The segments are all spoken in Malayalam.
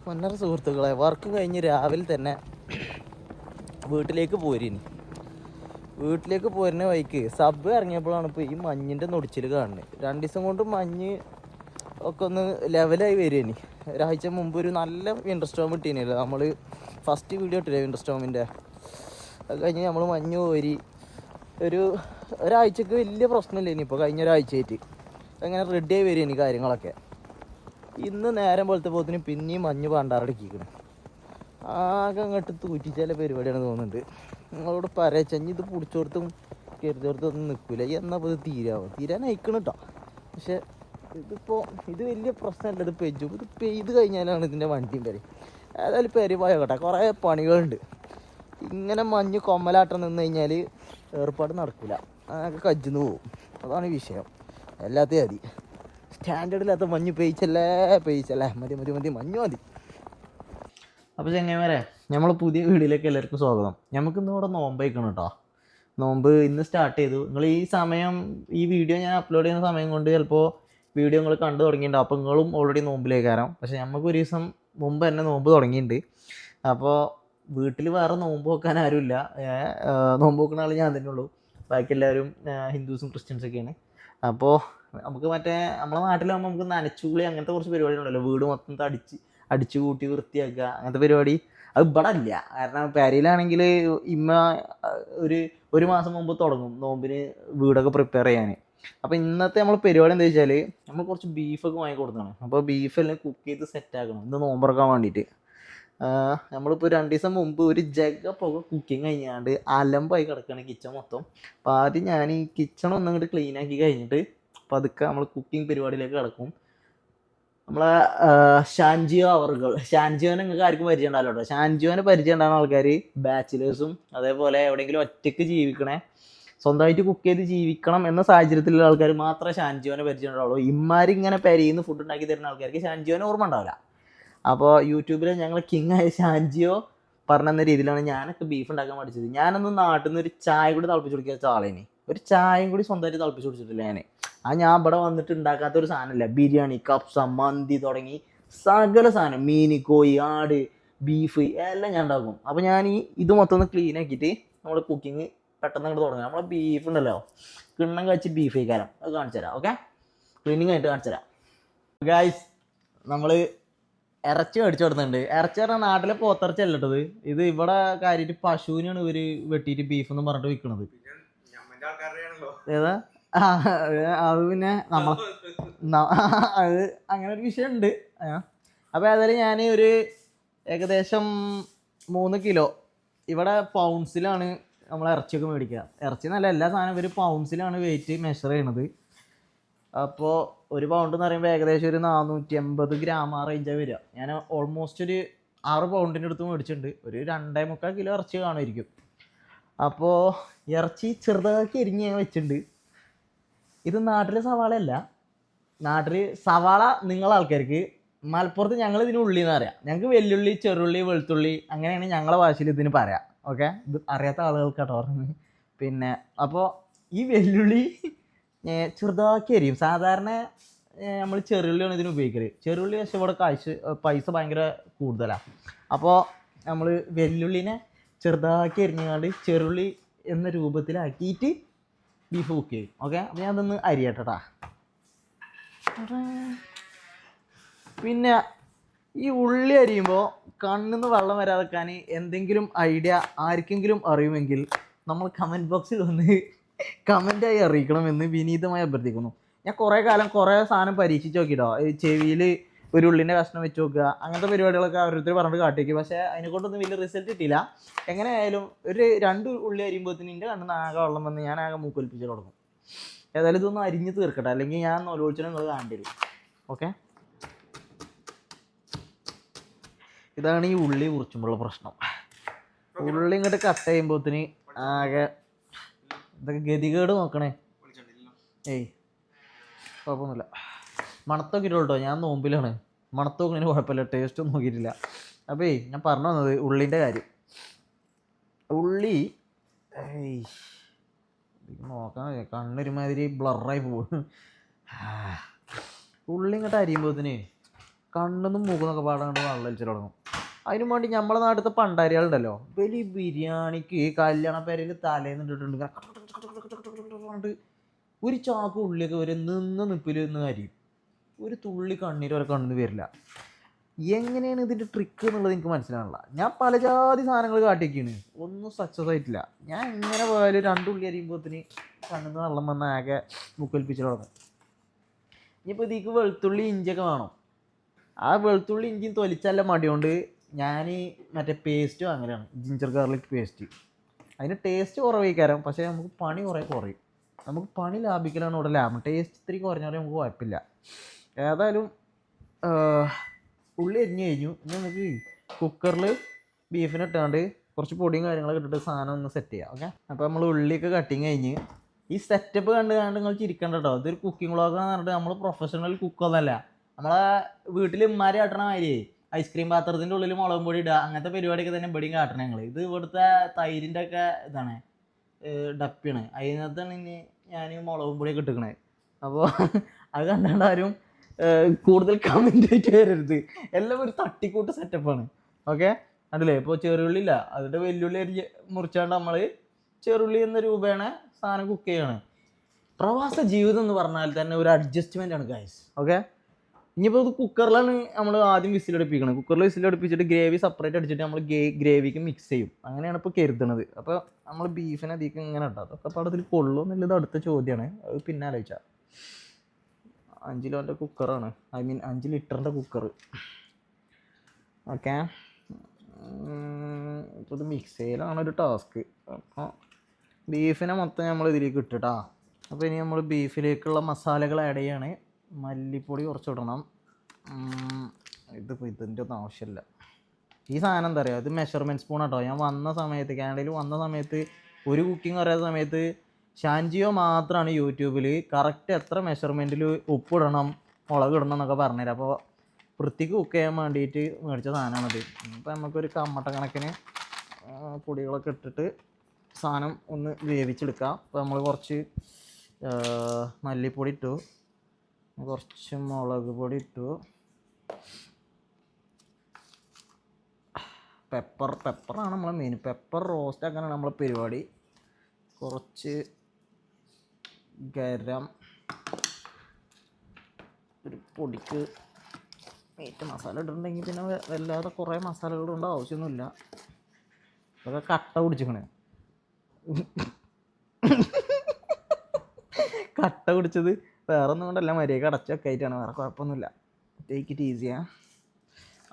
പൊന്നര സുഹൃത്തുക്കളെ, വർക്ക് കഴിഞ്ഞ് രാവിലെ തന്നെ വീട്ടിലേക്ക് പോരുന്ന വഴിക്ക് സബ് ഇറങ്ങിയപ്പോഴാണ് ഇപ്പോൾ ഈ മഞ്ഞിൻ്റെ നൊടിച്ചിൽ കാണുന്നത്. 2 ദിവസം കൊണ്ട് മഞ്ഞ് ഒക്കെ ഒന്ന് ലെവലായി വരികയാണ്. ഒരാഴ്ച മുമ്പ് ഒരു നല്ല വിൻ്റർ സ്റ്റോം കിട്ടിയില്ല. നമ്മൾ ഫസ്റ്റ് വീഡിയോ ഇട്ടില്ലേ വിൻ്റർ സ്റ്റോമിൻ്റെ, അത് കഴിഞ്ഞ് നമ്മൾ മഞ്ഞ് കോരി ഒരാഴ്ചക്ക് വലിയ പ്രശ്നമില്ല. ഇനിയിപ്പോൾ കഴിഞ്ഞ ഒരാഴ്ചയായിട്ട് അങ്ങനെ റെഡിയായി വരികയാണ് കാര്യങ്ങളൊക്കെ. ഇന്ന് നേരം പോലത്തെ പോത്തിന് പിന്നെയും മഞ്ഞ് പാണ്ടാറടക്കിക്കണം. ആകെ അങ്ങോട്ട് തൂറ്റിച്ചാല പരിപാടിയാണ് തോന്നുന്നുണ്ട്. നിങ്ങളോട് പറയച്ചഞ്ഞ് ഇത് പിടിച്ചോടത്തും കരുതോടത്തൊന്നും നിൽക്കില്ല. എന്നാൽ ഇത് തീരാൻ അയക്കണം കേട്ടോ. പക്ഷെ ഇത് വലിയ പ്രശ്നമല്ല. ഇത് പെയ്ത് കഴിഞ്ഞാലാണ് ഇതിൻ്റെ വണ്ടി ഉണ്ടായി. ഏതായാലും പെരുപോയ കേട്ടോ, കുറേ പണികളുണ്ട്. ഇങ്ങനെ മഞ്ഞ് കൊമ്മലാട്ടം നിന്ന് കഴിഞ്ഞാൽ ഏർപ്പാട് നടക്കില്ല, ആകെ കജ്ജിന്ന് പോവും. അതാണ് വിഷയം. എല്ലാத்தைയും മതി, സ്റ്റാൻഡേർഡില്ലാത്ത മഞ്ഞ് പെയ്ച്ചല്ലേ മതി മഞ്ഞ് മതി. അപ്പോൾ ചെങ്ങന്മാരെ, നമ്മൾ പുതിയ വീഡിയോയിലേക്ക് എല്ലാവർക്കും സ്വാഗതം. നമുക്കിന്ന് ഇവിടെ നോമ്പ് വയ്ക്കണം കേട്ടോ. നോമ്പ് ഇന്ന് സ്റ്റാർട്ട് ചെയ്തു. നിങ്ങൾ ഈ വീഡിയോ ഞാൻ അപ്ലോഡ് ചെയ്യുന്ന സമയം കൊണ്ട് ചിലപ്പോൾ വീഡിയോ നിങ്ങൾ കണ്ടു തുടങ്ങിയിട്ടുണ്ടാവും. അപ്പോൾ നിങ്ങളും ഓൾറെഡി നോമ്പിലേക്കാരം. പക്ഷേ നമുക്ക് ഒരു ദിവസം മുമ്പ് തന്നെ നോമ്പ് തുടങ്ങിയിട്ടുണ്ട്. അപ്പോൾ വീട്ടിൽ വേറെ നോമ്പ് വെക്കാൻ ആരുമില്ല. നോമ്പ് വെക്കുന്ന ആൾ ഞാൻ തന്നെ ഉള്ളൂ. ബാക്കി എല്ലാവരും ഹിന്ദുസും ക്രിസ്ത്യൻസൊക്കെയാണ്. അപ്പോൾ നമുക്ക് നമ്മളെ നാട്ടിലാകുമ്പോൾ നമുക്ക് നനച്ചുകുളി അങ്ങനത്തെ കുറച്ച് പരിപാടികളുണ്ടല്ലോ. വീട് മൊത്തം അടിച്ചു കൂട്ടി വൃത്തിയാക്കുക, അങ്ങനത്തെ പരിപാടി അത് ഇവിടെ ഇല്ല. കാരണം പെരയിലാണെങ്കിൽ ഒരു മാസം മുമ്പ് തുടങ്ങും നോമ്പിന് വീടൊക്കെ പ്രിപ്പയർ ചെയ്യാൻ. അപ്പോൾ ഇന്നത്തെ നമ്മൾ പരിപാടി എന്താ വെച്ചാൽ, നമ്മൾ കുറച്ച് ബീഫൊക്കെ വാങ്ങി കൊടുക്കണം. അപ്പോൾ ബീഫെല്ലാം കുക്ക് ചെയ്ത് സെറ്റാക്കണം ഇന്ന് നോമ്പറക്കാൻ വേണ്ടിയിട്ട്. നമ്മളിപ്പോൾ 2 ദിവസം മുമ്പ് ഒരു പുക കുക്കിങ് കഴിഞ്ഞാണ്ട് അലമ്പായി കിടക്കുകയാണ് കിച്ചൺ മൊത്തം. അപ്പോൾ ആദ്യം ഞാൻ ഈ കിച്ചൺ ഒന്നും ഇങ്ങോട്ട് ക്ലീൻ ആക്കി കഴിഞ്ഞിട്ട് പതുക്കെ നമ്മൾ കുക്കിംഗ് പരിപാടിയിലേക്ക് കിടക്കും. നമ്മളെ ഷാൻജിയോനെ നിങ്ങൾക്ക് ആർക്കും പരിചയം ഉണ്ടാവില്ല കേട്ടോ. ഷാൻജിയോനെ പരിചയം ഉണ്ടാകുന്ന ആൾക്കാർ ബാച്ചിലേഴ്സും അതേപോലെ എവിടെയെങ്കിലും ഒറ്റയ്ക്ക് ജീവിക്കണേ, സ്വന്തമായിട്ട് കുക്ക് ചെയ്ത് ജീവിക്കണം എന്ന സാഹചര്യത്തിലുള്ള ആൾക്കാർ മാത്രമേ ഷാൻജിയോനെ പരിചയം ഉണ്ടാവുള്ളൂ. ഇങ്ങനെ പെരയിന്ന് ഫുഡ് ഉണ്ടാക്കി തരുന്ന ആൾക്കാർക്ക് ഷാൻജിയോനെ ഓർമ്മ ഉണ്ടാവില്ല. അപ്പോൾ യൂട്യൂബിൽ ഞങ്ങൾ കിങ് ആയ ഷാൻജിയോ പറഞ്ഞെന്ന രീതിയിലാണ് ഞാനൊക്കെ ബീഫ് ഉണ്ടാക്കാൻ പഠിച്ചത്. ഞാനൊന്ന് നാട്ടിൽ നിന്ന് ഒരു ചായ കൂടി തിളപ്പിച്ച് കുടിക്കുക ആളേനെ. ഒരു ചായയും കൂടി സ്വന്തമായിട്ട് തിളപ്പിച്ച് കുടിച്ചിട്ടില്ല ഞാൻ ഇവിടെ വന്നിട്ട് ഉണ്ടാക്കാത്ത ഒരു സാധനമില്ല. ബിരിയാണി, കപ്സ, മന്തി തുടങ്ങി സകല സാധനം, മീൻ, കോഴി, ആട്, ബീഫ് എല്ലാം ഞാൻ ഉണ്ടാക്കും. അപ്പോൾ ഞാൻ ഇത് മൊത്തം ഒന്ന് ക്ലീൻ ആക്കിയിട്ട് നമ്മൾ കുക്കിങ് പെട്ടെന്ന് അങ്ങോട്ട് തുടങ്ങാം. നമ്മളെ ബീഫ് ഉണ്ടല്ലോ, കിണ്ണം കഴിച്ച് ബീഫ് കഴിക്കാരം, അത് കാണിച്ചു തരാം. ഓക്കെ, ക്ലീനിങ് ആയിട്ട് കാണിച്ചു തരാം. ഗായ്സ്, നമ്മൾ ഇറച്ചി മേടിച്ചു കൊടുക്കുന്നുണ്ട്. ഇറച്ചി പറഞ്ഞാൽ നാട്ടിലെ പോത്തിറച്ചി അല്ല കേട്ടത്. ഇത് ഇവിടെ കാര്യമായിട്ട് പശുവിനാണ് ഇവർ വെട്ടിയിട്ട് ബീഫ് എന്ന് പറഞ്ഞിട്ട് വിൽക്കണത്. ഏതാ അത് പിന്നെ അത് അങ്ങനെ ഒരു വിഷയമുണ്ട്. അപ്പോൾ ഏതായാലും ഞാൻ ഏകദേശം 3 കിലോ ഇവിടെ പൗണ്ട്സിലാണ് നമ്മൾ ഇറച്ചിയൊക്കെ മേടിക്കുക. ഇറച്ചി നല്ല എല്ലാ സാധനവും ഇവർ പൗണ്ട്സിലാണ് വെയിറ്റ് മെഷർ ചെയ്യണത്. അപ്പോൾ 1 പൗണ്ട് എന്ന് പറയുമ്പോൾ ഏകദേശം ഒരു 480 ഗ്രാം ആ റേഞ്ചാണ് വരിക. ഞാൻ ഓൾമോസ്റ്റ് ഒരു 6 പൗണ്ടിൻ്റെ അടുത്ത് മേടിച്ചിട്ടുണ്ട്. ഒരു 2.25 കിലോ ഇറച്ചി കാണുമായിരിക്കും. അപ്പോൾ ഇറച്ചി ചെറുതാക്കി എരിഞ്ഞ് ഞാൻ വെച്ചിട്ടുണ്ട്. ഇത് നാട്ടിലെ സവാളയല്ല. നാട്ടിൽ സവാള നിങ്ങളെ ആൾക്കാർക്ക്, മലപ്പുറത്ത് ഞങ്ങൾ ഇതിന് ഉള്ളി എന്ന് പറയാം. ഞങ്ങൾക്ക് വെല്ലുള്ളി, ചെറുള്ളി, വെളുത്തുള്ളി അങ്ങനെയാണ് ഞങ്ങളെ ഭാഷയിൽ ഇതിന് പറയാം. ഓക്കെ, ഇത് അറിയാത്ത ആളുകൾക്കാട്ടോ പറഞ്ഞത്. പിന്നെ അപ്പോൾ ഈ വെല്ലുള്ളി ചെറുതാക്കി അരിയും. സാധാരണ നമ്മൾ ചെറുള്ളിയാണ് ഇതിന് ഉപയോഗിക്കല്. ചെറുള്ളി പക്ഷേ ഇവിടെ പൈസ ഭയങ്കര കൂടുതലാണ്. അപ്പോൾ നമ്മൾ വെല്ലുള്ളിനെ ചെറുതാക്കി അരിഞ്ഞാണ്ട് ചെറുള്ളി എന്ന രൂപത്തിലാക്കിയിട്ട് ബീഫ് കുക്ക് ചെയ്യും. ഓക്കെ, അപ്പോൾ ഞാൻ അതൊന്ന് അരിയട്ടാ. പിന്നെ ഈ ഉള്ളി അരിയുമ്പോൾ കണ്ണിന്ന് വെള്ളം വരാതെക്കാൻ എന്തെങ്കിലും ഐഡിയ ആർക്കെങ്കിലും അറിയുമെങ്കിൽ നമ്മൾ കമൻറ്റ് ബോക്സിൽ വന്ന് കമൻ്റായി അറിയിക്കണമെന്ന് വിനീതമായി അഭ്യർത്ഥിക്കുന്നു. ഞാൻ കുറേ കാലം കുറേ സാധനം പരീക്ഷിച്ച് നോക്കിയിട്ടോ. ചെവിയിൽ ഒരു ഉള്ളിൻ്റെ കഷ്ണം വെച്ച് നോക്കുക, അങ്ങനത്തെ പരിപാടികളൊക്കെ ഓരോരുത്തർ പറഞ്ഞിട്ട് കാട്ടിയേക്കും. പക്ഷേ അതിനെക്കൊണ്ടൊന്നും വലിയ റിസൾട്ട് കിട്ടിയില്ല. എങ്ങനെയായാലും ഒരു 2 ഉള്ളി അരിയുമ്പോഴത്തേന് എൻ്റെ കണ്ണിൽ നിന്ന് ആകെ വെള്ളം വന്ന് ഞാൻ ആകെ മൂക്കൊലിപ്പിച്ച് തുടങ്ങും. ഏതായാലും ഇതൊന്നും അരിഞ്ഞ് തീർക്കട്ടെ, അല്ലെങ്കിൽ ഞാൻ നൊലോളിച്ചിട്ട് നിങ്ങൾ കാണേണ്ടി വരും. ഓക്കെ, ഇതാണ് ഈ ഉള്ളി മുറിച്ചുമ്പോഴുള്ള പ്രശ്നം. ഉള്ളി ഇങ്ങോട്ട് കട്ട് ചെയ്യുമ്പോഴത്തേന് ആകെ ഇതൊക്കെ ഗതികേട് നോക്കണേ. കുഴപ്പമൊന്നുമില്ല. മണത്തൊക്കെ ഇട്ടോ, ഞാൻ നോമ്പിലാണ്. മണത്ത് നോക്കണതിന് കുഴപ്പമില്ല, ടേസ്റ്റൊന്നും നോക്കിയിട്ടില്ല. അപ്പോൾ ഞാൻ പറഞ്ഞു വന്നത് ഉള്ളിൻ്റെ കാര്യം. ഉള്ളി നോക്കാൻ കണ്ണൊരുമാതിരി ബ്ലറായി പോകും. ഉള്ളി ഇങ്ങോട്ട് അരിയുമ്പോഴത്തേന് കണ്ണൊന്നും മൂക്കുന്നൊക്കെ പാടാണ്ട് വെള്ളം ഒലിച്ചു തുടങ്ങും. അതിനു വേണ്ടി നമ്മളെ നാട്ടിലത്തെ പണ്ടാരികളുണ്ടല്ലോ, വലിയ ബിരിയാണിക്ക് കല്യാണ പേരയിൽ തലേന്ന് ഇട്ടിട്ടുണ്ട്, ഒരു ചാക്ക് ഉള്ളിയൊക്കെ ഒരു നിപ്പിൽ നിന്ന് കരിയും, ഒരു തുള്ളി കണ്ണീര് വരെ കണ്ണിന്ന് വരില്ല. എങ്ങനെയാണ് ഇതിൻ്റെ ട്രിക്ക് എന്നുള്ളത് എനിക്ക് മനസ്സിലാവില്ല. ഞാൻ പല ജാതി സാധനങ്ങൾ കാട്ടിയൊക്കെയാണ്, ഒന്നും സക്സസ് ആയിട്ടില്ല. ഞാൻ ഇങ്ങനെ പോയാലും 2 ഉള്ളി അരിയുമ്പോഴത്തേന് കണ്ണിന്ന് വെള്ളം വന്ന ആകെ മുക്കൊലിപ്പിച്ചു തുടങ്ങും. ഇനിയിപ്പോൾ ഇതിക്ക് വെളുത്തുള്ളി ഇഞ്ചിയൊക്കെ വേണം. ആ വെളുത്തുള്ളി ഇഞ്ചിയും തൊലിച്ചല്ല മടിയോണ്ട് ഞാൻ മറ്റേ പേസ്റ്റ് വാങ്ങലാണ്, ജിഞ്ചർ ഗാർലിക് പേസ്റ്റ്. അതിന് ടേസ്റ്റ് കുറവേക്കാരം, പക്ഷേ നമുക്ക് പണി കുറയും. നമുക്ക് പണി ലാഭിക്കലാണ് ഇവിടെ ലാഭം. ടേസ്റ്റ് ഇത്തിരി കുറഞ്ഞാലും നമുക്ക് കുഴപ്പമില്ല. ഏതായാലും ഉള്ളി അരിഞ്ഞ് കഴിഞ്ഞു. ഇനി നമുക്ക് കുക്കറിൽ ബീഫിനെ ഇട്ടാണ്ട് കുറച്ച് പൊടിയും കാര്യങ്ങളൊക്കെ ഇട്ടിട്ട് സാധനം ഒന്ന് സെറ്റ് ചെയ്യാം. ഓക്കെ, അപ്പോൾ നമ്മൾ ഉള്ളിയൊക്കെ കട്ടിങ് കഴിഞ്ഞ് ഈ സെറ്റപ്പ് കണ്ട് നിങ്ങൾ ചിരിക്കണ്ട കേട്ടോ. ഇതൊരു കുക്കിംഗ് വ്ളോഗാന്ന് പറഞ്ഞിട്ട് നമ്മൾ പ്രൊഫഷണൽ കുക്കൊന്നല്ല. നമ്മളെ വീട്ടിൽ ഉമ്മാര് കാട്ടണ മാതിരി ഐസ്ക്രീം പാത്രത്തിൻ്റെ ഉള്ളിൽ മുളകും പൊടി ഇടുക, അങ്ങനത്തെ പരിപാടിയൊക്കെ തന്നെ ഇവിടെയും കാട്ടണം ഞങ്ങൾ. ഇത് ഇവിടുത്തെ തൈരിൻ്റെ ഒക്കെ ഇതാണ്, ഡപ്പിയാണ്. അതിനകത്താണ് ഇനി ഞാൻ മുളകും പൊടിയൊക്കെ ഇട്ടിക്കണേ. അപ്പോൾ അത് കണ്ടാണ്ട് ആരും കൂടുതൽ കമൻ്റ് ആയിട്ട് വരരുത്. എല്ലാം ഒരു തട്ടിക്കൂട്ട് സെറ്റപ്പാണ്. ഓക്കെ, കണ്ടില്ലേ? ഇപ്പോൾ ചെറുള്ളി ഇല്ല, അതിൻ്റെ വെല്ലുള്ളി അരിഞ്ഞ് മുറിച്ചാണ്ട് നമ്മൾ ചെറുള്ളി എന്ന രൂപേണ സാധനം കുക്ക് ചെയ്യാണ്. പ്രവാസ ജീവിതം എന്ന് പറഞ്ഞാൽ തന്നെ ഒരു അഡ്ജസ്റ്റ്മെൻ്റ് ആണ് ഗൈസ്. ഓക്കെ, ഇനിയിപ്പോൾ ഇത് കുക്കറിലാണ് നമ്മൾ ആദ്യം വിസിലടുപ്പിക്കണം. കുക്കറിൽ വിസിലടുപ്പിച്ചിട്ട് ഗ്രേവി സെപ്പറേറ്റ് അടിച്ചിട്ട് നമ്മൾ ഗ്രേവിക്ക് മിക്സ് ചെയ്യും. അങ്ങനെയാണ് ഇപ്പോൾ കരുതണത്. അപ്പോൾ നമ്മൾ ബീഫിനെ അതിലേക്ക് ഇങ്ങനെ ഇട്ടാൽ അതൊക്കെ പാടത്തിൽ കൊള്ളും എന്നുള്ളത് അടുത്ത ചോദ്യമാണ്. അത് പിന്നെ ആലോചിച്ചാൽ. 5 കിലോൻ്റെ കുക്കറാണ്, 5 ലിറ്ററിൻ്റെ കുക്കർ. ഓക്കെ, ഇപ്പോൾ ഇത് മിക്സ് ചെയ്യലാണ് ഒരു ടാസ്ക്. അപ്പോൾ ബീഫിനെ മൊത്തം നമ്മൾ ഇതിലേക്ക് ഇട്ടിട്ടാ. അപ്പോൾ ഇനി നമ്മൾ ബീഫിലേക്കുള്ള മസാലകൾ ആഡ് ചെയ്യാണ്. മല്ലിപ്പൊടി കുറച്ച് ഇടണം. ഇതിൻ്റെ ഒന്നും ആവശ്യമില്ല. ഈ സാധനം എന്താ പറയുക, ഇത് മെഷർമെൻറ്റ് സ്പൂൺ കേട്ടോ. ഞാൻ വന്ന സമയത്ത്, കാനഡയിൽ വന്ന സമയത്ത്, ഒരു കുക്കിംഗ് അറിയാത്ത സമയത്ത് ഷാൻജിയോ മാത്രമാണ് യൂട്യൂബിൽ കറക്റ്റ് എത്ര മെഷർമെൻറ്റിൽ ഉപ്പിടണം മുളക് ഇടണം എന്നൊക്കെ പറഞ്ഞുതരാം. അപ്പോൾ വൃത്തിക്ക് കുക്ക് ചെയ്യാൻ വേണ്ടിയിട്ട് മേടിച്ച സാധനമാണത്. അപ്പോൾ നമുക്കൊരു കമ്മട്ട കണക്കിന് പൊടികളൊക്കെ ഇട്ടിട്ട് സാധനം ഒന്ന് വേവിച്ചെടുക്കാം. അപ്പോൾ നമ്മൾ കുറച്ച് മല്ലിപ്പൊടി ഇട്ടു, കുറച്ച് മുളക് പൊടി ഇട്ടു, പെപ്പറാണ് നമ്മളെ മെയിൻ. പെപ്പർ റോസ്റ്റ് ആക്കാനാണ് നമ്മളെ പരിപാടി. കുറച്ച് ഗരം, ഒരു പൊടിക്ക് മീറ്റ് മസാല ഇട്ടിട്ടുണ്ടെങ്കിൽ പിന്നെ വല്ലാതെ കുറേ മസാലകളുണ്ട് ആവശ്യമൊന്നുമില്ല. അതൊക്കെ കട്ട പിടിച്ചിക്കണേ. കട്ട പിടിച്ചത് വേറെ ഒന്നും കൊണ്ടല്ല, മര്യാദ അടച്ചൊക്കെ ആയിട്ടാണ്, വേറെ കുഴപ്പമൊന്നുമില്ല. ടേക്ക് ഇറ്റ് ഈസിയാ.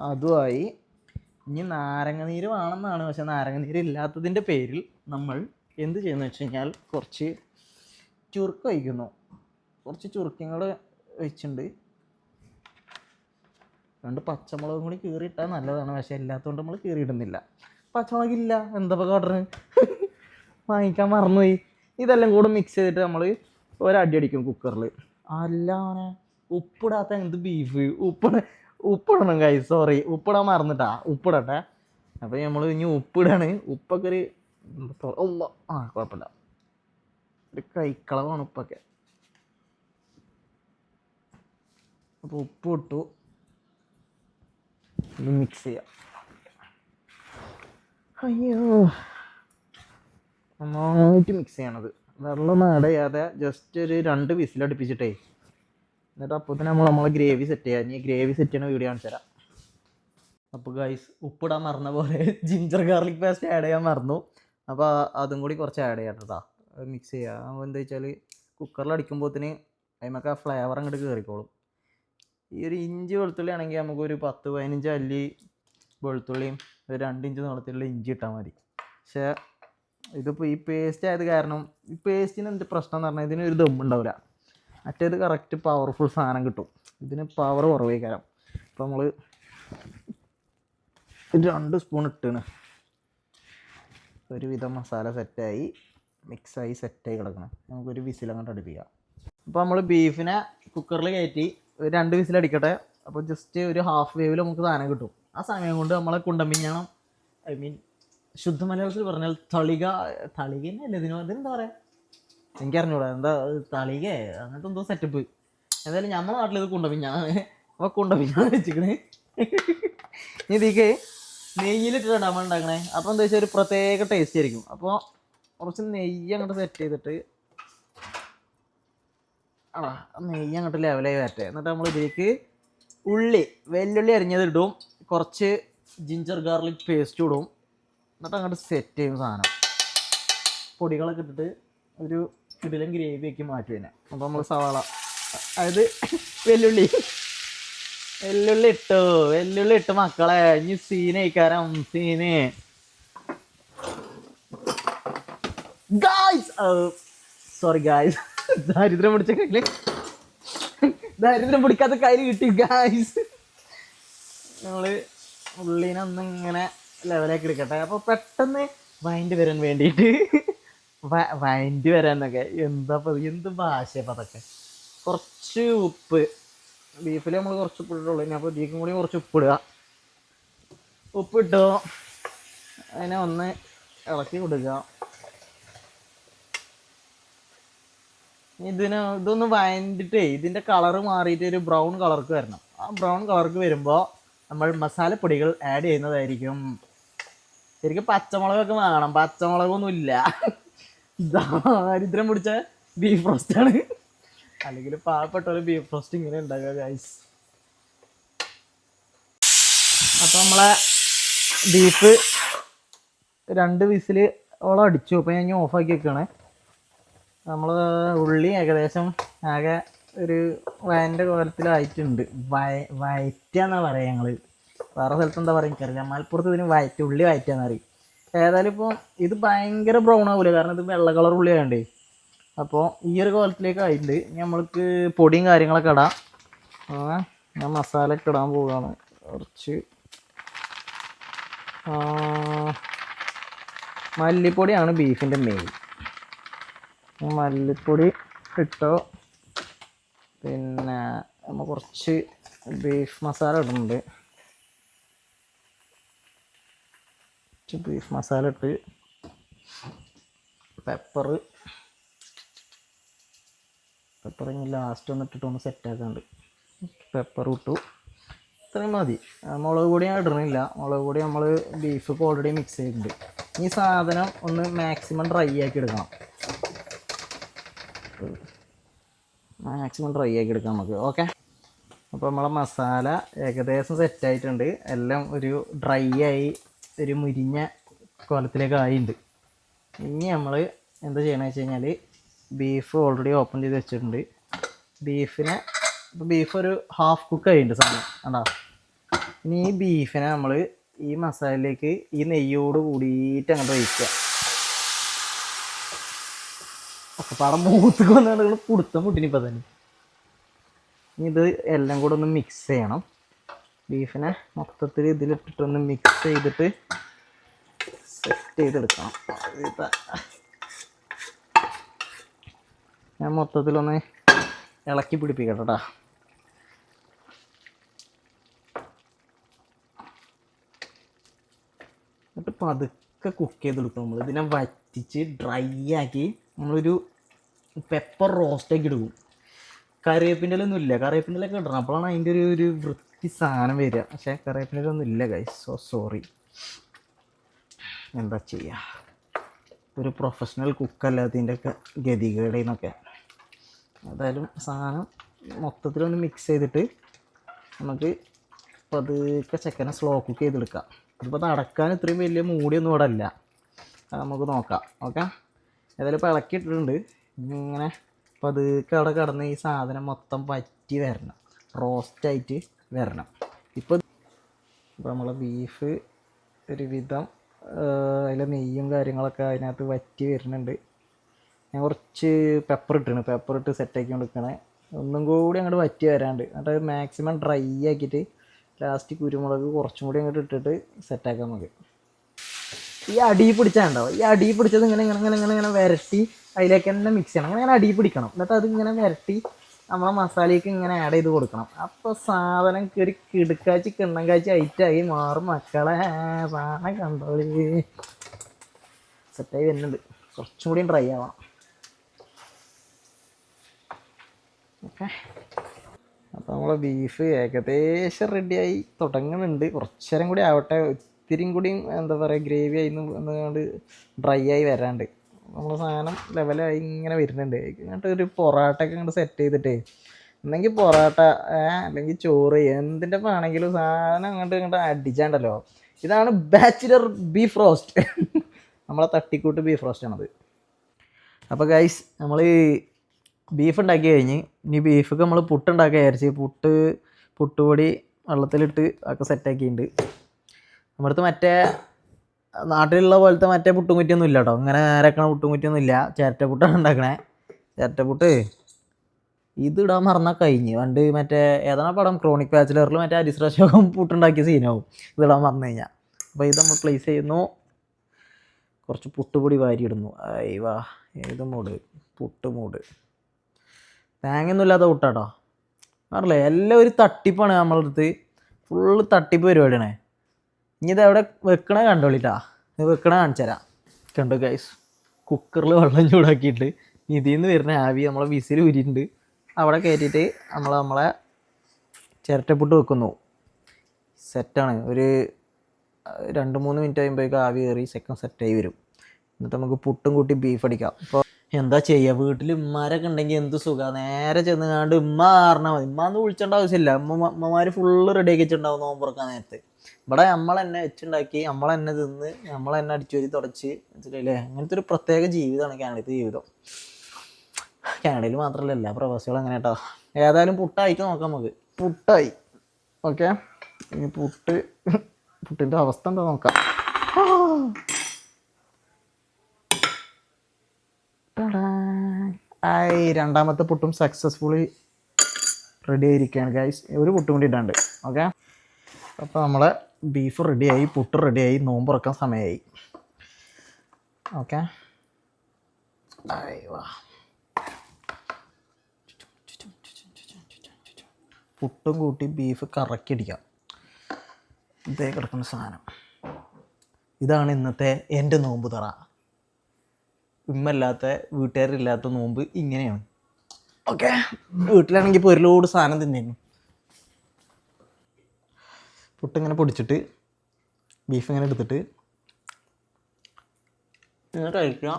അതുമായി ഇനി നാരങ്ങനീര് വേണമെന്നാണ്, പക്ഷെ നാരങ്ങനീര് ഇല്ലാത്തതിൻ്റെ പേരിൽ നമ്മൾ എന്ത് ചെയ്യുന്നത് വെച്ച് കഴിഞ്ഞാൽ കുറച്ച് ചുരുക്ക വയ്ക്കുന്നു. കുറച്ച് ചുരുക്കങ്ങൾ വെച്ചിട്ടുണ്ട്. 2 പച്ചമുളകും കൂടി കീറിയിട്ടാൽ നല്ലതാണ്, പക്ഷെ ഇല്ലാത്തതുകൊണ്ട് നമ്മൾ കീറിയിടുന്നില്ല. പച്ചമുളകില്ല, എന്താ ഓർഡർ വാങ്ങിക്കാൻ മറന്നുപോയി. ഇതെല്ലാം കൂടെ മിക്സ് ചെയ്തിട്ട് നമ്മൾ ഒരടി അടിക്കും കുക്കറിൽ. അല്ലാതെ ഉപ്പിടാത്ത എന്ത് ബീഫ്, ഉപ്പിടണം കൈ, സോറി ഉപ്പിടാൻ മറന്നിട്ടാ, ഉപ്പിടട്ടെ. അപ്പോൾ നമ്മൾ ഇനി ഉപ്പിടാണ്. ഉപ്പൊക്കെ ഒരു കുഴപ്പമില്ല, ഒരു കൈക്കളവാണ് ഉപ്പൊക്കെ. അപ്പോൾ ഉപ്പ് ഇട്ടു, ഇത് മിക്സ് ചെയ്യാം. അയ്യോ, നന്നായിട്ട് മിക്സ് ചെയ്യണത്, വെള്ളം ആഡ് ചെയ്യാതെ ജസ്റ്റ് ഒരു 2 വിസിലടുപ്പിച്ചിട്ടേ. എന്നിട്ട് അപ്പോൾ തന്നെ നമ്മളെ ഗ്രേവി സെറ്റ് ചെയ്യാം. ഇനി ഗ്രേവി സെറ്റ് ചെയ്യണ വീഡിയോ കാണിച്ചു തരാം. അപ്പോൾ ഗൈസ്, ഉപ്പിടാൻ മറന്ന പോലെ ജിഞ്ചർ ഗാർലിക് പേസ്റ്റ് ആഡ് ചെയ്യാൻ മറന്നു. അപ്പോൾ അതും കൂടി കുറച്ച് ആഡ് ചെയ്യാം കേട്ടോ. മിക്സ് ചെയ്യുക. അപ്പോൾ എന്താ വെച്ചാൽ കുക്കറിൽ അടിക്കുമ്പോഴത്തേന് അതിമൊക്കെ ആ ഫ്ലേവർ അങ്ങോട്ട് കയറിക്കോളും. ഈ ഒരു ഇഞ്ചി വെളുത്തുള്ളി ആണെങ്കിൽ നമുക്കൊരു 10-15 അല്ലി വെളുത്തുള്ളിയും ഒരു 2 ഇഞ്ച് നീളത്തിലുള്ള ഇഞ്ചി ഇട്ടാൽ മതി. പക്ഷേ ഇതിപ്പോൾ ഈ പേസ്റ്റ് ആയത് കാരണം, ഈ പേസ്റ്റിന് എന്ത് പ്രശ്നം എന്ന് പറഞ്ഞാൽ ഇതിനൊരു ദമ്മുണ്ടാവില്ല. മറ്റേത് കറക്റ്റ് പവർഫുൾ സാധനം കിട്ടും, ഇതിന് പവർ കുറവേ കാരണം. അപ്പോൾ നമ്മൾ 2 സ്പൂൺ ഇട്ടാണ്. ഒരുവിധം മസാല സെറ്റായി, മിക്സായി സെറ്റായി കിടക്കണം. നമുക്കൊരു വിസിലങ്ങോട്ട് അടുപ്പിക്കാം. അപ്പോൾ നമ്മൾ ബീഫിനെ കുക്കറിൽ കയറ്റി 2 വിസിലടിക്കട്ടെ. അപ്പോൾ ജസ്റ്റ് ഒരു ഹാഫ് വേവിൽ നമുക്ക് സാധനം കിട്ടും. ആ സമയം കൊണ്ട് നമ്മളെ കുണ്ടമ്പിഞ്ഞാണം, ഐ മീൻ ശുദ്ധ മലയാളത്തിൽ പറഞ്ഞാൽ തളികന്നല്ലേ ഇതിനെന്താ പറയുക, എനിക്കറിഞ്ഞൂടാ എന്താ തളിക അങ്ങനത്തെ എന്തോ സെറ്റപ്പ്. എന്തായാലും നമ്മുടെ നാട്ടിലിത് കുണ്ടമ്പിഞ്ഞാണ്. അപ്പോൾ കൊണ്ടുപോയി വെച്ചിക്കണേ. ഇതിക്ക് നെയ്യിലിട്ടിട്ടാണ് നമ്മൾ ഉണ്ടാക്കണേ. അപ്പോൾ എന്താ വെച്ചാൽ ഒരു പ്രത്യേക ടേസ്റ്റ് ആയിരിക്കും. അപ്പോൾ കുറച്ച് നെയ്യ് അങ്ങോട്ട് സെറ്റ് ചെയ്തിട്ട് നെയ്യ് അങ്ങോട്ട് ലെവലായി വരട്ടെ. എന്നിട്ട് നമ്മൾ ഇതിലേക്ക് വെല്ലുള്ളി അരിഞ്ഞത് ഇടും, കുറച്ച് ജിഞ്ചർ ഗാർലിക് പേസ്റ്റ് ഇടും. എന്നിട്ട് അങ്ങോട്ട് സെറ്റ് ചെയ്യും സാധനം. പൊടികളൊക്കെ ഇട്ടിട്ട് ഒരു കിടിലൻ ഗ്രേവിയൊക്കെ മാറ്റി തന്നെ. അപ്പോൾ നമ്മൾ സവാള, അതായത് വെല്ലുള്ളി ഇട്ട് മക്കളെ ഇനി സീനയിക്കാരം സീന്. സോറി ഗായ്സ്, ദാരിദ്ര്യം പിടിക്കാത്ത കയ്യിൽ കിട്ടി ഗായ്സ്. നമ്മള് ഉള്ളിനൊന്നും ഇങ്ങനെ ലെവലാക്കി എടുക്കട്ടെ. അപ്പോൾ പെട്ടെന്ന് വൈൻഡ് വരാൻ വേണ്ടിയിട്ട് വൈൻഡ് വരാനൊക്കെ എന്ത് ഭാഷയപ്പം അതൊക്കെ. കുറച്ച് ഉപ്പ്, ബീഫിൽ നമ്മൾ കുറച്ച് ഉപ്പിട്ടുള്ളൂ. ഇനി അപ്പോൾ ഇതിലേക്കും കൂടി കുറച്ച് ഉപ്പിടുക. ഉപ്പിട്ടോ അതിനെ ഒന്ന് ഇളക്കി കൊടുക്കുക. ഇതൊന്ന് വഴണ്ടിട്ടേ ഇതിൻ്റെ കളറ് മാറിയിട്ട് ഒരു ബ്രൗൺ കളർക്ക് വരണം. ആ ബ്രൗൺ കളർക്ക് വരുമ്പോൾ നമ്മൾ മസാലപ്പൊടികൾ ആഡ് ചെയ്യുന്നതായിരിക്കും. ശരിക്കും പച്ചമുളകൊക്കെ വേണം, പച്ചമുളകൊന്നും ഇല്ല. ദാരിദ്ര്യം പിടിച്ച ബീഫ് റോസ്റ്റാണ്. അല്ലെങ്കിൽ പാവപ്പെട്ട ബീഫ് റോസ്റ്റ് ഇങ്ങനെ ഉണ്ടാക്കുക ഗൈസ്. അപ്പോൾ നമ്മളെ ബീഫ് 2 വിസിൽ ഓളം അടിച്ചു. അപ്പോൾ ഞാൻ ഓഫാക്കി വെക്കുകയാണ്. നമ്മൾ ഉള്ളി ഏകദേശം ആകെ ഒരു വയൻ്റെ കോലത്തിലായിട്ടുണ്ട്. വയറ്റാന്നാണ് പറയുക ഞങ്ങൾ. വേറെ സ്ഥലത്ത് എന്താ പറയുക എനിക്കറിയില്ല. മലപ്പുറത്ത് ഇതിന് ഉള്ളി വയറ്റാന്ന് പറയും. ഏതായാലും ഇപ്പോൾ ഇത് ഭയങ്കര ബ്രൗൺ ആവില്ല, കാരണം ഇത് വെള്ള കളർ ഉള്ളി ആയതുകൊണ്ടേ. അപ്പോൾ ഈ ഒരു കോലത്തിലേക്ക് ആയിട്ടുണ്ട്. നമ്മൾക്ക് പൊടിയും കാര്യങ്ങളൊക്കെ ഇടാം. ഞാൻ മസാല ഒക്കെ ഇടാൻ പോവുകയാണ്. കുറച്ച് മല്ലിപ്പൊടിയാണ് ബീഫിൻ്റെ മെയിൻ. മല്ലിപ്പൊടി ഇട്ടോ. പിന്നെ നമ്മൾ കുറച്ച് ബീഫ് മസാല ഇടുന്നുണ്ട്. ബീഫ് മസാല ഇട്ട് പെപ്പർ ഇനി ലാസ്റ്റ് ഒന്ന് ഇട്ടിട്ടൊന്ന് സെറ്റാക്കാണ്ട് പെപ്പർ ഇട്ടു. ഇത്രയും മതി. മുളക് പൊടി ഞാൻ ഇടണില്ല. മുളക് പൊടി നമ്മൾ ബീഫ് ഓൾറെഡി മിക്സ് ചെയ്തിട്ടുണ്ട്. ഈ സാധനം ഒന്ന് മാക്സിമം ഡ്രൈ ആക്കി എടുക്കണം. എടുക്കാം നമുക്ക്. ഓക്കെ, അപ്പോൾ നമ്മളെ മസാല ഏകദേശം സെറ്റായിട്ടുണ്ട്. എല്ലാം ഒരു ഡ്രൈ ആയി ഒരു മുരിഞ്ഞ കോലത്തിലേക്ക് ആയിട്ടുണ്ട്. ഇനി നമ്മൾ എന്താ ചെയ്യണമെന്ന് വെച്ച് കഴിഞ്ഞാൽ ബീഫ് ഓൾറെഡി ഓപ്പൺ ചെയ്ത് വെച്ചിട്ടുണ്ട്. ബീഫ് ഒരു ഹാഫ് കുക്ക് ആയിട്ടുണ്ട് സാധനം കണ്ടോ. ഇനി ഈ ബീഫിനെ നമ്മൾ ഈ മസാലയിലേക്ക് ഈ നെയ്യോട് കൂടിയിട്ട് അങ്ങോട്ട് ഒഴിക്കുക. ഒക്കെ പടം മൂത്തേക്ക് വന്നുകൊണ്ട് കൊടുത്ത മുട്ടിനിപ്പോൾ തന്നെ. ഇനി ഇത് എല്ലാം കൂടെ ഒന്ന് മിക്സ് ചെയ്യണം. ബീഫിനെ മൊത്തത്തിൽ ഇതിലിട്ടിട്ടൊന്ന് മിക്സ് ചെയ്തിട്ട് സെറ്റ് ചെയ്തെടുക്കണം. ഞാൻ മൊത്തത്തിലൊന്ന് ഇളക്കി പിടിപ്പിക്കട്ടെ കേട്ടോ. എന്നിട്ട് പതുക്കെ കുക്ക് ചെയ്തെടുക്കും. നമ്മൾ ഇതിനെ വറ്റിച്ച് ഡ്രൈ ആക്കി നമ്മളൊരു പെപ്പർ റോസ്റ്റാക്കി എടുക്കും. കറിവേപ്പിൻ്റെ ഒന്നും ഇല്ല. കറിവേപ്പിൻ്റെ ഒക്കെ ഇടണം, അപ്പോഴാണ് അതിൻ്റെ ഒരു വൃത്തി സാധനം വരിക. പക്ഷേ കറിവേപ്പിൻ്റെ ഒന്നും ഇല്ല ഗൈസ്. So sorry. എന്താ ചെയ്യുക, ഒരു പ്രൊഫഷണൽ കുക്കല്ലാത്തതിൻ്റെയൊക്കെ ഗതികേടേന്നൊക്കെ. ഏതായാലും സാധനം മൊത്തത്തിലൊന്ന് മിക്സ് ചെയ്തിട്ട് നമുക്ക് പതുക്കെ ചെക്കനെ സ്ലോ കുക്ക് ചെയ്തെടുക്കാം. ഇതിപ്പോൾ നടക്കാൻ ഇത്രയും വലിയ മൂടിയൊന്നും ഇവിടെ അല്ല. അത് നമുക്ക് നോക്കാം. ഓക്കെ, ഏതായാലും ഇപ്പോൾ ഇളക്കിയിട്ടിട്ടുണ്ട്. ഇങ്ങനെ പതുക്കെ അവിടെ കിടന്ന് ഈ സാധനം മൊത്തം വറ്റി വരണം, റോസ്റ്റായിട്ട് വരണം. ഇപ്പോൾ നമ്മളെ ബീഫ് ഒരുവിധം അതിലെ നെയ്യും കാര്യങ്ങളൊക്കെ അതിനകത്ത് വറ്റി വരുന്നുണ്ട്. ഞാൻ കുറച്ച് പെപ്പർ ഇട്ട് സെറ്റാക്കി കൊടുക്കണേ. ഒന്നും കൂടി അങ്ങോട്ട് വറ്റി വരാണ്ട്. എന്നിട്ട് മാക്സിമം ഡ്രൈ ആക്കിയിട്ട് ലാസ്റ്റ് കുരുമുളക് കുറച്ചും കൂടി അങ്ങോട്ട് ഇട്ടിട്ട് സെറ്റാക്കാൻ മതി. ഈ അടി പിടിച്ചാണ്ടാവും. ഈ അടി പിടിച്ചത് ഇങ്ങനെ വരട്ടി അതിലേക്ക് തന്നെ മിക്സ് ചെയ്യണം. അങ്ങനെ അടി പിടിക്കണം. എന്നിട്ട് അതിങ്ങനെ വരട്ടി നമ്മളെ മസാലയ്ക്ക് ഇങ്ങനെ ആഡ് ചെയ്ത് കൊടുക്കണം. അപ്പോൾ സാധനം കയറി കിടുക്കാച്ചി കിണ്ണം കാച്ചി ഐറ്റായി മാറും മക്കളെ. സാധനം കണ്ടോളി സെറ്റായി വരുന്നുണ്ട്. കുറച്ചും കൂടി ഡ്രൈ ആവണം. ഓക്കെ, അപ്പോൾ നമ്മളെ ബീഫ് ഏകദേശം റെഡിയായി തുടങ്ങുന്നുണ്ട്. കുറച്ച് നേരം കൂടി ആവട്ടെ, ഒത്തിരിയും കൂടിയും എന്താ പറയുക ഗ്രേവി ആയി എന്നുകൊണ്ട് ഡ്രൈ ആയി വരാണ്ട് നമ്മൾ സാധനം ലെവലായി ഇങ്ങനെ വരുന്നുണ്ട്. എന്നിട്ട് ഒരു പൊറാട്ടയൊക്കെ ഇങ്ങോട്ട് സെറ്റ് ചെയ്തിട്ട് അല്ലെങ്കിൽ പൊറാട്ട അല്ലെങ്കിൽ ചോറ് എന്തിൻ്റെ ആണെങ്കിലും സാധനം ഇങ്ങോട്ട് അടിച്ചാണ്ടല്ലോ. ഇതാണ് ബാച്ചിലർ ബീഫ് റോസ്റ്റ്. നമ്മളെ തട്ടിക്കൂട്ട് ബീഫ് റോസ്റ്റാണത്. അപ്പോൾ ഗൈസ് നമ്മൾ ബീഫ് ഉണ്ടാക്കി കഴിഞ്ഞ് ഇനി ബീഫൊക്കെ നമ്മൾ പുട്ടുണ്ടാക്കി വിചാരിച്ച് പുട്ടുപൊടി വെള്ളത്തിലിട്ട് ഒക്കെ സെറ്റാക്കിയിട്ടുണ്ട്. നമ്മുടെ അടുത്ത് മറ്റേ നാട്ടിലുള്ള പോലത്തെ മറ്റേ പുട്ടും കുറ്റിയൊന്നും ഇല്ല കേട്ടോ. അങ്ങനെ അരക്കണ പുട്ടും കുറ്റിയൊന്നും ഇല്ല. ചിരട്ടപ്പുട്ടാണ് ഉണ്ടാക്കണേ. ചിരട്ടപ്പുട്ട് ഇതിടാൻ മറന്നാൽ കഴിഞ്ഞ്. പണ്ട് മറ്റേ ഏതാണ് പടം ക്രോണിക് ബാച്ചിലറിൽ മറ്റേ അരിശ്രശോകം പുട്ടുണ്ടാക്കിയ സീനാവും ഇതിടാൻ മറന്നു കഴിഞ്ഞാൽ. അപ്പോൾ ഇത് നമ്മൾ പ്ലേസ് ചെയ്യുന്നു. കുറച്ച് പുട്ടുപൊടി വാരിയിടുന്നു. വാ ഏത് മൂട് പുട്ട് മൂട്. തേങ്ങയൊന്നും ഇല്ലാത്ത പുട്ടാട്ടോ. അറിയില്ലേ എല്ലാം ഒരു തട്ടിപ്പാണ് നമ്മളെ അടുത്ത്. ഫുള്ള് തട്ടിപ്പ് പരിപാടിയാണ്. ഇനി ഇത് എവിടെ വെക്കണ കണ്ടോളിട്ടാ. ഇത് വെക്കണ കാണിച്ചു തരാം. കണ്ടു ഗൈസ്, കുക്കറിൽ വെള്ളം ചൂടാക്കിയിട്ട് ഇതിൽ നിന്ന് വരുന്ന ആവി നമ്മളെ വിസിൽ ഊരിയിട്ടുണ്ട്. അവിടെ കയറ്റിയിട്ട് നമ്മളെ ചിരട്ടപ്പുട്ട് വെക്കുന്നു. സെറ്റാണ്. ഒരു 2-3 മിനിറ്റ് കഴിയുമ്പോഴേക്കും ആവി കയറി സെറ്റായി വരും. എന്നിട്ട് നമുക്ക് പുട്ടും കൂട്ടി ബീഫ് അടിക്കാം. അപ്പോൾ എന്താ ചെയ്യുക, വീട്ടിൽ ഉമ്മാരൊക്കെ ഉണ്ടെങ്കിൽ എന്ത് സുഖമാണ്. നേരെ ചെന്ന് കണ്ട് ഉമ്മ പറഞ്ഞാൽ മതി. ഉമ്മ ഒന്നും വിളിച്ചേണ്ട ആവശ്യമില്ല. ഉമ്മമാർ ഫുള്ള് റെഡിയാക്കി വെച്ചിട്ടുണ്ടാവും നോമ്പ് തുറക്കാൻ നേരത്ത്. ഇവിടെ നമ്മളെന്നെ വെച്ചുണ്ടാക്കി നമ്മളെന്നെ തിന്ന് നമ്മളെന്നെ അടിച്ചുവരി തുടച്ച് വെച്ചിട്ടില്ലേ. അങ്ങനത്തെ ഒരു പ്രത്യേക ജീവിതമാണ് കാനഡത്തെ ജീവിതം. കാനഡയിൽ മാത്രമല്ല എല്ലാ പ്രവാസികളും അങ്ങനെ കേട്ടോ. ഏതായാലും പുട്ടായിട്ട് നോക്കാം നമുക്ക്. പുട്ടായി. ഓക്കെ, ഇനി പുട്ടിൻ്റെ അവസ്ഥ എന്താ നോക്കാം. രണ്ടാമത്തെ പുട്ടും സക്സസ്ഫുള്ളി റെഡി ആയിരിക്കുകയാണ് ഗൈസ്. ഒരു പുട്ടും കൂടി ഇടാണ്ട്. ഓക്കെ, അപ്പോൾ നമ്മളെ ബീഫ് റെഡിയായി, പുട്ട് റെഡിയായി, നോമ്പ് തുറക്കാൻ സമയമായി. ഓക്കെ, പുട്ടും കൂട്ടി ബീഫ് കറക്കി അടിക്കാം. ഇതേ കിടക്കുന്ന സാധനം. ഇതാണ് ഇന്നത്തെ എൻ്റെ നോമ്പ് തുറ. ഉമ്മല്ലാത്ത വീട്ടുകാരില്ലാത്ത നോമ്പ് ഇങ്ങനെയാണ്. ഓക്കെ, വീട്ടിലാണെങ്കിൽ ഇപ്പോൾ ഒരു ലോഡ് സാധനം തിന്നിരുന്നു. പുട്ടിങ്ങനെ പൊടിച്ചിട്ട് ബീഫ് ഇങ്ങനെ എടുത്തിട്ട് എന്നിട്ട് കഴിക്കുക.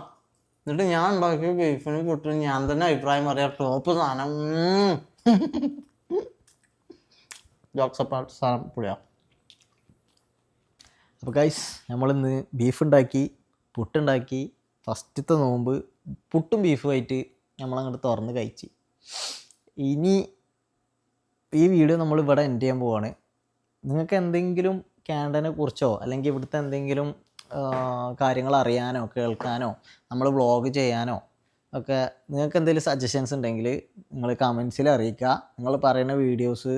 എന്നിട്ട് ഞാൻ ഉണ്ടാക്കിയ ബീഫിന് പുട്ടിന് ഞാൻ തന്നെ അഭിപ്രായം പറയാം. ടോപ്പ് സാധനം. ജോക്സപ്പാട്ട് സാധനം പൊളിയാ. അപ്പോൾ ഗൈസ്, നമ്മളിന്ന് ബീഫ് ഉണ്ടാക്കി, പുട്ടുണ്ടാക്കി. ഫസ്റ്റത്തെ നോമ്പ് പുട്ടും ബീഫുമായിട്ട് നമ്മളങ്ങോട്ട് തുറന്ന് കഴിച്ച്. ഇനി ഈ വീഡിയോ നമ്മളിവിടെ എൻഡ് ചെയ്യാൻ പോവാണ്. നിങ്ങൾക്ക് എന്തെങ്കിലും കാനഡനെ കുറിച്ചോ അല്ലെങ്കിൽ ഇവിടുത്തെ എന്തെങ്കിലും കാര്യങ്ങൾ അറിയാനോ കേൾക്കാനോ നമ്മൾ വ്ളോഗ് ചെയ്യാനോ ഒക്കെ നിങ്ങൾക്ക് എന്തെങ്കിലും സജഷൻസ് ഉണ്ടെങ്കിൽ നിങ്ങൾ കമൻസിൽ അറിയിക്കുക. നിങ്ങൾ പറയുന്ന വീഡിയോസ്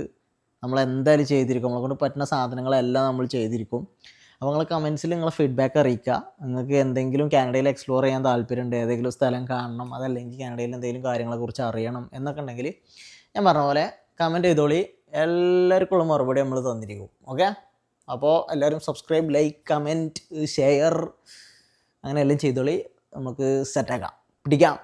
നമ്മൾ എന്തായാലും ചെയ്തിരിക്കും. നമ്മളെ കൊണ്ട് പറ്റുന്ന സാധനങ്ങളെല്ലാം നമ്മൾ ചെയ്തിരിക്കും. അപ്പോൾ നിങ്ങൾ കമൻസിൽ നിങ്ങളെ ഫീഡ്ബാക്ക് അറിയിക്കുക. നിങ്ങൾക്ക് എന്തെങ്കിലും കാനഡയിൽ എക്സ്പ്ലോർ ചെയ്യാൻ താല്പര്യമുണ്ട്, ഏതെങ്കിലും സ്ഥലം കാണണം, അതല്ലെങ്കിൽ കാനഡയിൽ എന്തെങ്കിലും കാര്യങ്ങളെക്കുറിച്ച് അറിയണം എന്നൊക്കെ ഉണ്ടെങ്കിൽ ഞാൻ പറഞ്ഞ പോലെ കമൻറ്റ് ചെയ്തോളി. എല്ലാവർക്കുള്ള മറുപടി നമ്മൾ തന്നിരിക്കും. ഓക്കെ, അപ്പോൾ എല്ലാവരും സബ്സ്ക്രൈബ്, ലൈക്ക്, കമൻറ്റ്, ഷെയർ അങ്ങനെ എല്ലാം ചെയ്തോളി. നമുക്ക് സെറ്റാക്കാം, പിടിക്കാം.